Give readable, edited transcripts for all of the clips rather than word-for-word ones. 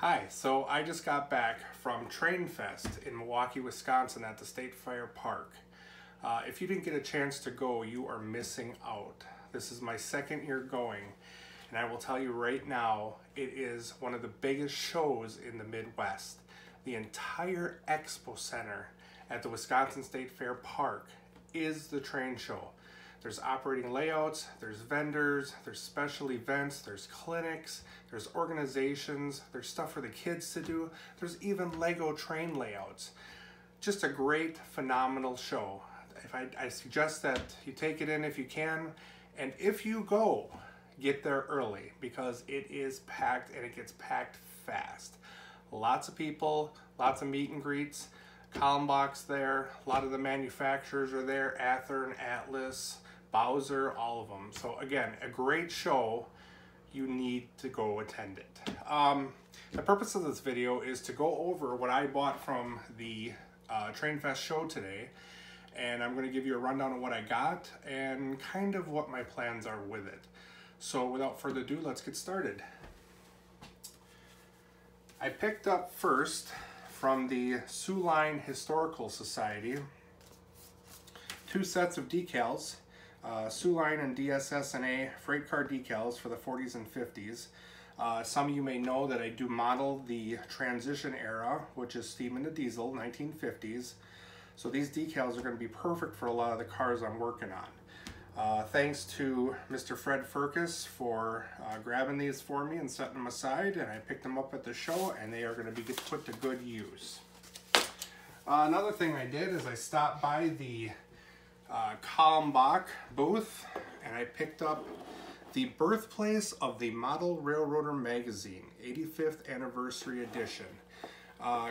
Hi, so I just got back from Trainfest in Milwaukee, Wisconsin at the State Fair Park. If you didn't get a chance to go, you are missing out. This is my second year going, and I will tell you right now, it is one of the biggest shows in the Midwest. The entire expo center at the Wisconsin State Fair Park is the train show. There's operating layouts, there's vendors, there's special events, there's clinics, there's organizations, there's stuff for the kids to do, there's even Lego train layouts. Just a great, phenomenal show. I suggest that you take it in if you can, and if you go, get there early because it is packed and it gets packed fast. Lots of people, lots of meet and greets. Kalmbach's there, a lot of the manufacturers are there, Athearn, Atlas, Bowser, all of them. So again, a great show. You need to go attend it. The purpose of this video is to go over what I bought from the Trainfest show today, and I'm going to give you a rundown of what I got and kind of what my plans are with it. So without further ado, let's get started. I picked up first from the Sioux Line Historical Society 2 sets of decals. Sioux Line and DSS&A freight car decals for the 40s and 50s. Some of you may know that I do model the transition era, which is steam into diesel, 1950s. So these decals are going to be perfect for a lot of the cars I'm working on. Thanks to Mr. Fred Furcus for grabbing these for me and setting them aside, and I picked them up at the show, and they are going to be put to good use. Another thing I did is I stopped by the Kalmbach booth, and I picked up the Birthplace of the Model Railroader magazine, 85th anniversary edition.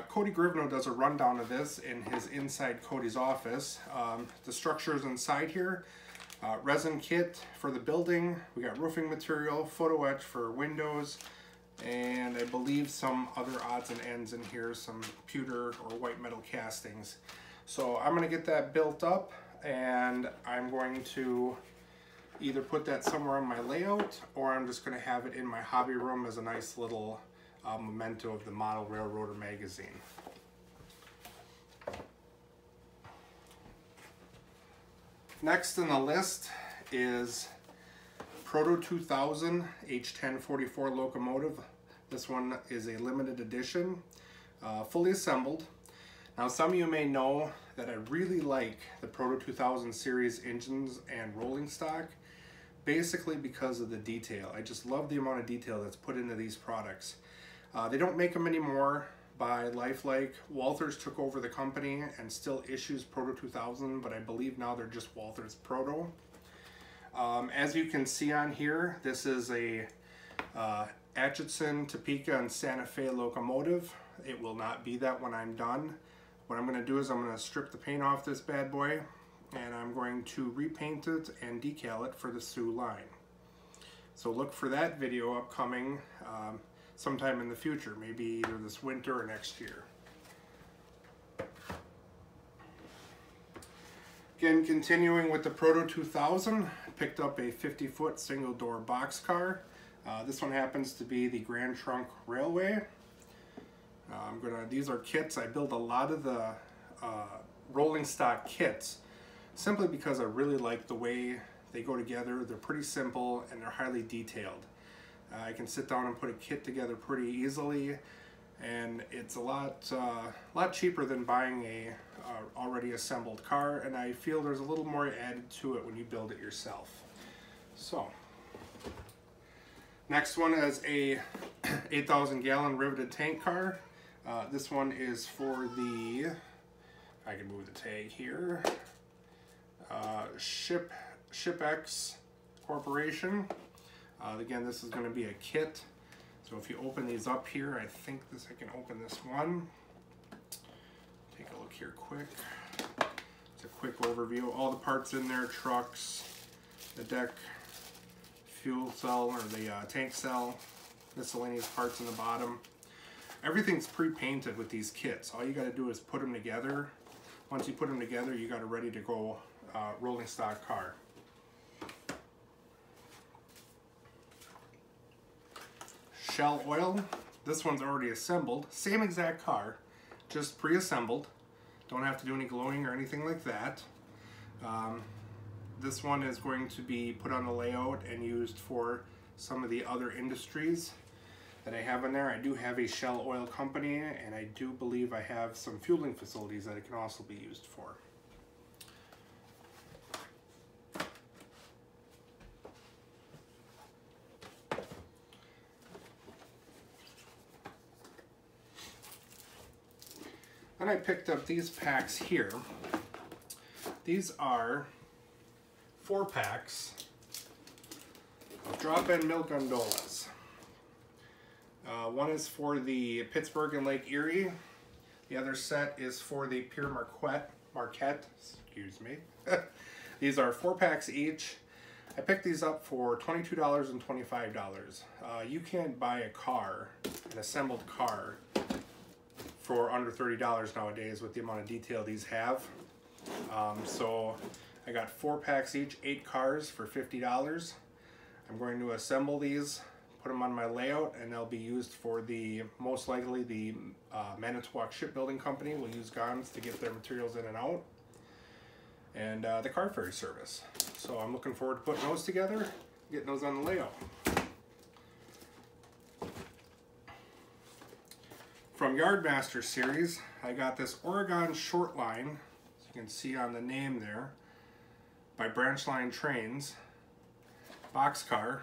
Cody Grivno does a rundown of this in his Inside Cody's office. The structures inside here, resin kit for the building, we got roofing material, photo etch for windows, and I believe some other odds and ends in here, some pewter or white metal castings. So I'm going to get that built up, and I'm going to either put that somewhere on my layout, or I'm just going to have it in my hobby room as a nice little memento of the Model Railroader magazine. Next on the list is Proto 2000 H1044 locomotive. This one is a limited edition, fully assembled. Now some of you may know that I really like the Proto 2000 series engines and rolling stock, basically because of the detail. I just love the amount of detail that's put into these products. They don't make them anymore by Lifelike. Walthers took over the company and still issues Proto 2000, but I believe now they're just Walthers Proto. As you can see on here, this is a Atchison, Topeka, and Santa Fe locomotive. It will not be that when I'm done. What I'm going to do is I'm going to strip the paint off this bad boy, and I'm going to repaint it and decal it for the Sioux Line. So look for that video upcoming sometime in the future, maybe either this winter or next year. Again, continuing with the Proto 2000, picked up a 50-foot single-door boxcar. This one happens to be the Grand Trunk Railway. These are kits. I build a lot of the rolling stock kits simply because I really like the way they go together. They're pretty simple and they're highly detailed. I can sit down and put a kit together pretty easily, and it's a lot cheaper than buying a already assembled car, and I feel there's a little more added to it when you build it yourself. So next one is a 8,000 gallon riveted tank car. This one is for the, if I can move the tag here, ShipX Corporation. Again, this is going to be a kit. So if you open these up here, I think I can open this one. Take a look here quick. It's a quick overview. All the parts in there, trucks, the deck, fuel cell or the tank cell, miscellaneous parts in the bottom. Everything's pre-painted with these kits. All you got to do is put them together. Once you put them together, you got a ready to go rolling stock car. Shell oil. This one's already assembled. Same exact car, just pre-assembled. Don't have to do any gluing or anything like that. This one is going to be put on the layout and used for some of the other industries that I have in there. I do have a Shell oil company, and I do believe I have some fueling facilities that it can also be used for. Then I picked up these packs here. These are 4 packs of drop-in In Gondolas. One is for the Pittsburgh and Lake Erie. The other set is for the Pier Marquette. Excuse me. These are 4 packs each. I picked these up for $22 and $25. You can't buy a car, an assembled car, for under $30 nowadays with the amount of detail these have. So I got 4 packs each, 8 cars for $50. I'm going to assemble these, put them on my layout, and they'll be used for the, most likely the Manitowoc Shipbuilding Company will use guns to get their materials in and out, and the car ferry service. So I'm looking forward to putting those together, getting those on the layout. From Yardmaster series, I got this Oregon short line, as you can see on the name there, by Branch Line Trains, boxcar.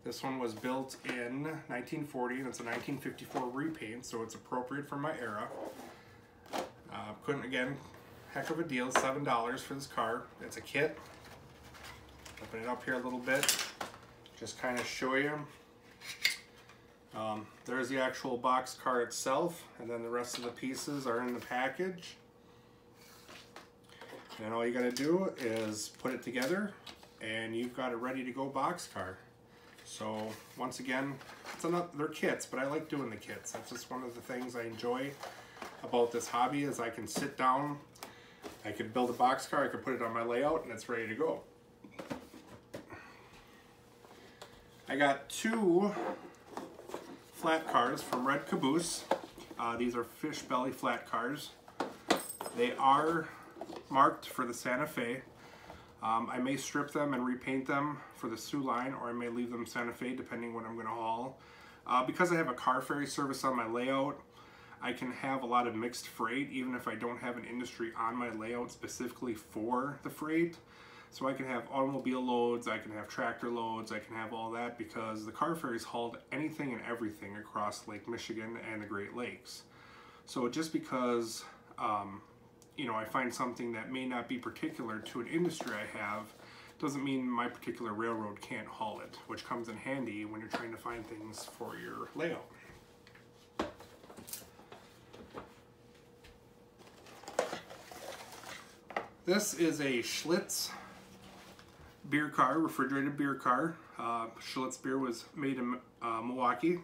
This one was built in 1940, and it's a 1954 repaint, so it's appropriate for my era. Couldn't, again, heck of a deal, $7 for this car. It's a kit. Open it up here a little bit, just kind of show you. There's the actual box car itself, and then the rest of the pieces are in the package. And all you got to do is put it together, and you've got a ready to go box car. So once again, they're kits, but I like doing the kits. That's just one of the things I enjoy about this hobby, is I can sit down, I could build a box car, I could put it on my layout, and it's ready to go. I got 2 flat cars from Red Caboose. These are fish belly flat cars. They are marked for the Santa Fe. I may strip them and repaint them for the Sioux line, or I may leave them Santa Fe depending what I'm going to haul. Because I have a car ferry service on my layout, I can have a lot of mixed freight even if I don't have an industry on my layout specifically for the freight. So I can have automobile loads, I can have tractor loads, I can have all that, because the car ferries hauled anything and everything across Lake Michigan and the Great Lakes. So just because you know, I find something that may not be particular to an industry I have, doesn't mean my particular railroad can't haul it, which comes in handy when you're trying to find things for your layout. This is a Schlitz beer car, refrigerated beer car. Schlitz beer was made in Milwaukee.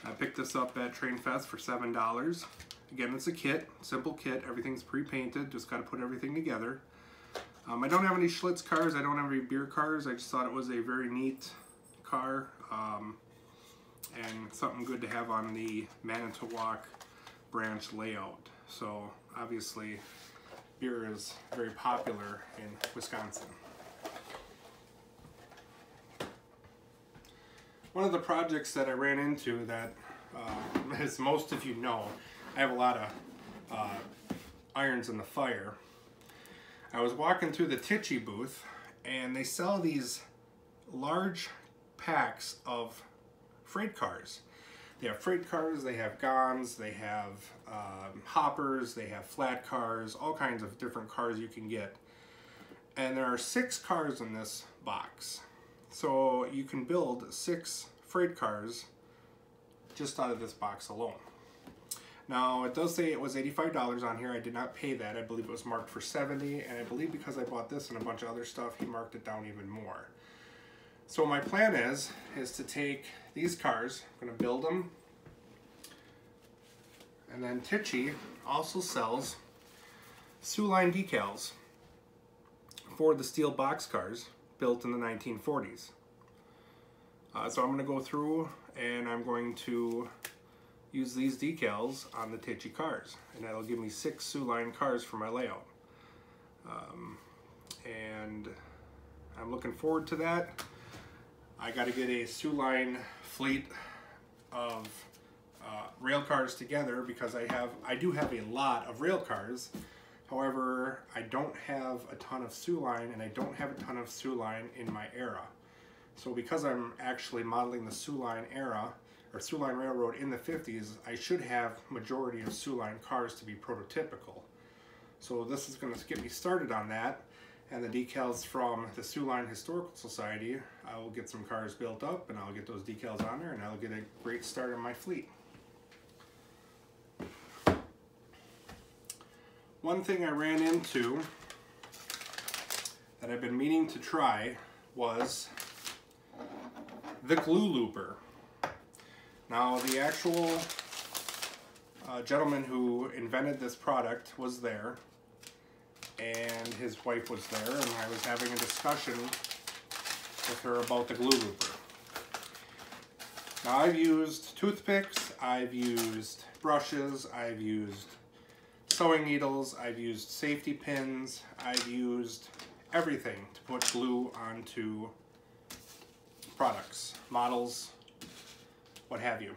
I picked this up at Trainfest for $7. Again, it's a kit, simple kit. Everything's pre-painted, just got to put everything together. I don't have any Schlitz cars, I don't have any beer cars. I just thought it was a very neat car and something good to have on the Manitowoc branch layout. So obviously beer is very popular in Wisconsin. One of the projects that I ran into that, as most of you know, I have a lot of irons in the fire. I was walking through the Tichy booth, and they sell these large packs of freight cars. They have freight cars, they have gons, they have hoppers, they have flat cars, all kinds of different cars you can get. And there are 6 cars in this box. So you can build 6 freight cars just out of this box alone. Now, it does say it was $85 on here. I did not pay that. I believe it was marked for $70, and I believe because I bought this and a bunch of other stuff, he marked it down even more. So my plan is to take these cars, I'm going to build them, and then Tichy also sells Sioux line decals for the steel box cars built in the 1940s. So I'm going to go through and I'm going to use these decals on the Tichy cars, and that'll give me 6 Sioux Line cars for my layout. And I'm looking forward to that. I got to get a Sioux Line fleet of rail cars together because I do have a lot of rail cars. However, I don't have a ton of Sioux Line, and I don't have a ton of Sioux Line in my era. So because I'm actually modeling the Sioux Line era, or Sioux Line Railroad in the 50s, I should have majority of Sioux Line cars to be prototypical. So this is going to get me started on that, and the decals from the Sioux Line Historical Society, I will get some cars built up, and I'll get those decals on there, and I'll get a great start on my fleet. One thing I ran into that I've been meaning to try was the glue looper. Now, the actual gentleman who invented this product was there, and his wife was there, and I was having a discussion with her about the glue looper. Now, I've used toothpicks, I've used brushes, I've used sewing needles, I've used safety pins, I've used everything to put glue onto products, models, what have you.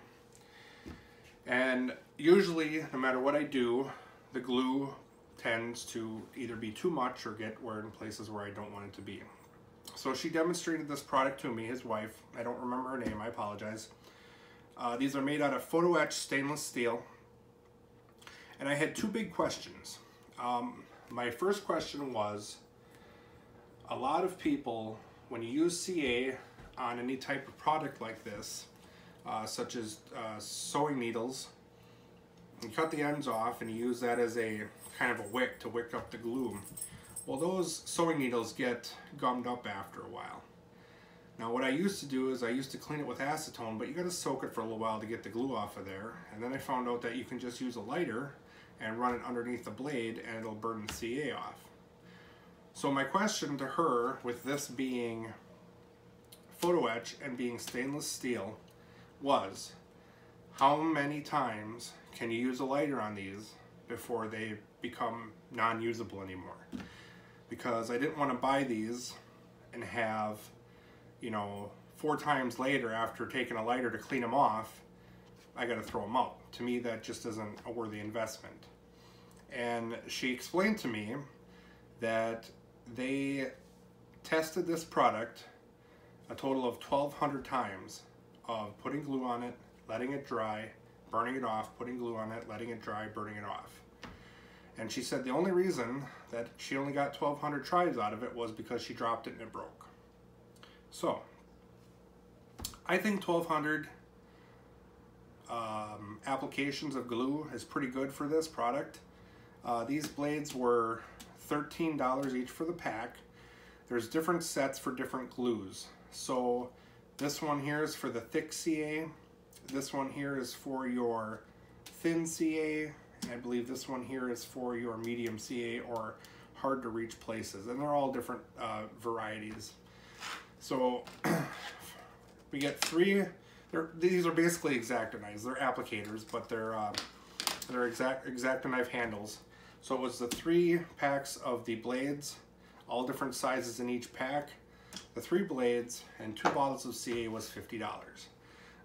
And usually, no matter what I do, the glue tends to either be too much or get wear in places where I don't want it to be. So she demonstrated this product to me, his wife. I don't remember her name, I apologize. These are made out of photo etched stainless steel. And I had 2 big questions. My first question was, a lot of people, when you use CA on any type of product like this, such as sewing needles, you cut the ends off and you use that as a kind of a wick to wick up the glue. Well, those sewing needles get gummed up after a while. Now, what I used to do is I used to clean it with acetone, but you got to soak it for a little while to get the glue off of there. And then I found out that you can just use a lighter and run it underneath the blade and it'll burn the CA off. So my question to her, with this being photo etch and being stainless steel, was how many times can you use a lighter on these before they become non-usable anymore? Because I didn't want to buy these and have, you know, 4 times later after taking a lighter to clean them off, I got to throw them out. To me, that just isn't a worthy investment. And she explained to me that they tested this product a total of 1,200 times of putting glue on it, letting it dry, burning it off, putting glue on it, letting it dry, burning it off. And she said the only reason that she only got 1,200 tries out of it was because she dropped it and it broke. So, I think 1,200 applications of glue is pretty good for this product. These blades were $13 each for the pack. There's different sets for different glues. So this one here is for the thick CA. This one here is for your thin CA. And I believe this one here is for your medium CA or hard to reach places. And they're all different varieties. So we get 3. These are basically X-Acto knives. They're applicators, but they're X-Acto knife handles. So it was the 3 packs of the blades, all different sizes in each pack. The 3 blades and 2 bottles of CA was $50.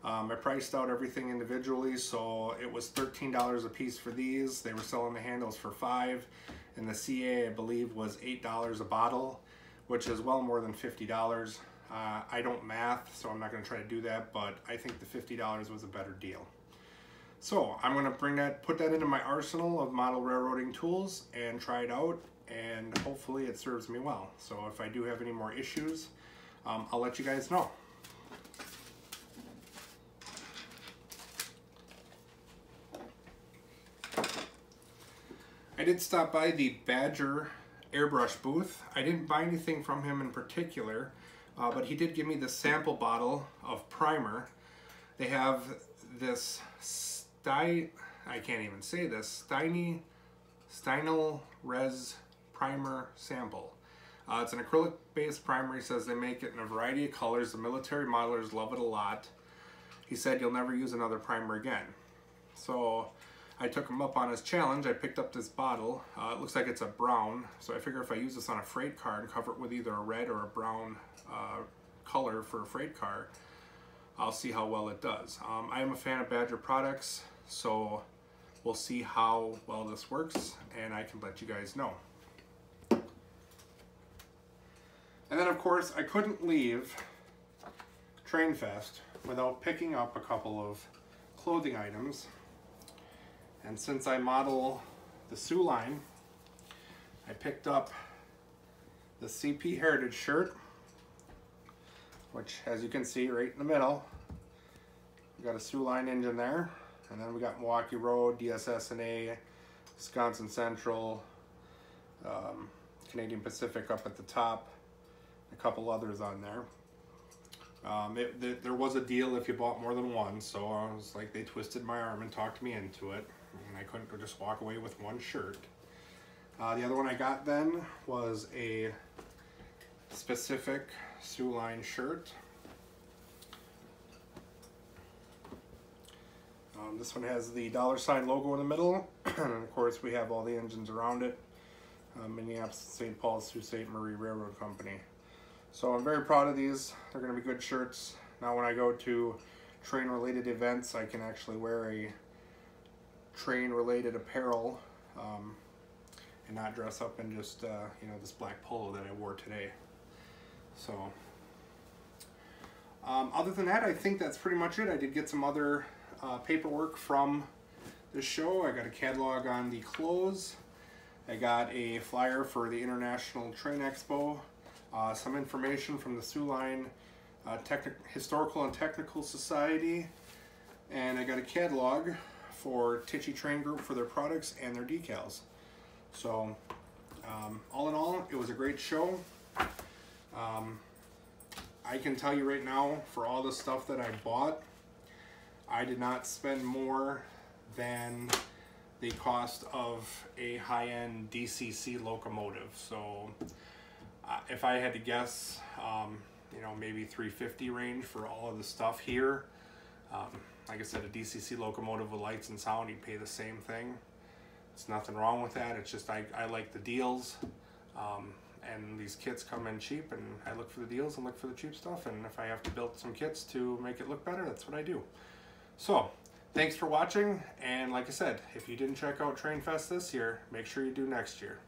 I priced out everything individually, so it was $13 a piece for these. They were selling the handles for $5, and the CA, I believe, was $8 a bottle, which is well more than $50. I don't math, so I'm not going to try to do that, but I think the $50 was a better deal. So I'm going to put that into my arsenal of model railroading tools and try it out, and hopefully it serves me well. So if I do have any more issues, I'll let you guys know. I did stop by the Badger Airbrush booth. I didn't buy anything from him in particular, but he did give me the sample bottle of primer. They have this I can't even say this, Stynal Res primer sample. It's an acrylic based primer. He says they make it in a variety of colors. The military modelers love it a lot. He said you'll never use another primer again. So I took him up on his challenge. I picked up this bottle. It looks like it's a brown, so I figure if I use this on a freight car and cover it with either a red or a brown color for a freight car, I'll see how well it does. I am a fan of Badger products, so we'll see how well this works, and I can let you guys know. And then of course I couldn't leave Trainfest without picking up a couple of clothing items. And since I model the Sioux line, I picked up the CP Heritage shirt, which, as you can see right in the middle, we got a Sioux line engine there, and then we got Milwaukee Road, DSS&A, Wisconsin Central, Canadian Pacific up at the top, a couple others on there. There was a deal if you bought more than one, so I was like, they twisted my arm and talked me into it, and I couldn't just walk away with one shirt. The other one I got then was a specific Sioux line shirt. This one has the $ logo in the middle, and of course we have all the engines around it. Minneapolis, St. Paul, Sault Ste. Marie Railroad Company. So I'm very proud of these. They're going to be good shirts. Now when I go to train related events, I can actually wear a train related apparel and not dress up in just you know, this black polo that I wore today. So other than that, I think that's pretty much it. I did get some other paperwork from the show. I got a catalog on the clothes. I got a flyer for the International Train Expo. Some information from the Sioux line Historical and Technical Society, and I got a catalog for Tichy Train Group for their products and their decals. So all in all, it was a great show. I can tell you right now, for all the stuff that I bought, I did not spend more than the cost of a high-end DCC locomotive. So if I had to guess, you know, maybe $350 range for all of the stuff here. Like I said, a DCC locomotive with lights and sound, you'd pay the same thing. There's nothing wrong with that. It's just I like the deals, and these kits come in cheap, and I look for the deals and look for the cheap stuff, and if I have to build some kits to make it look better, that's what I do. So thanks for watching, and like I said, if you didn't check out Trainfest this year, make sure you do next year.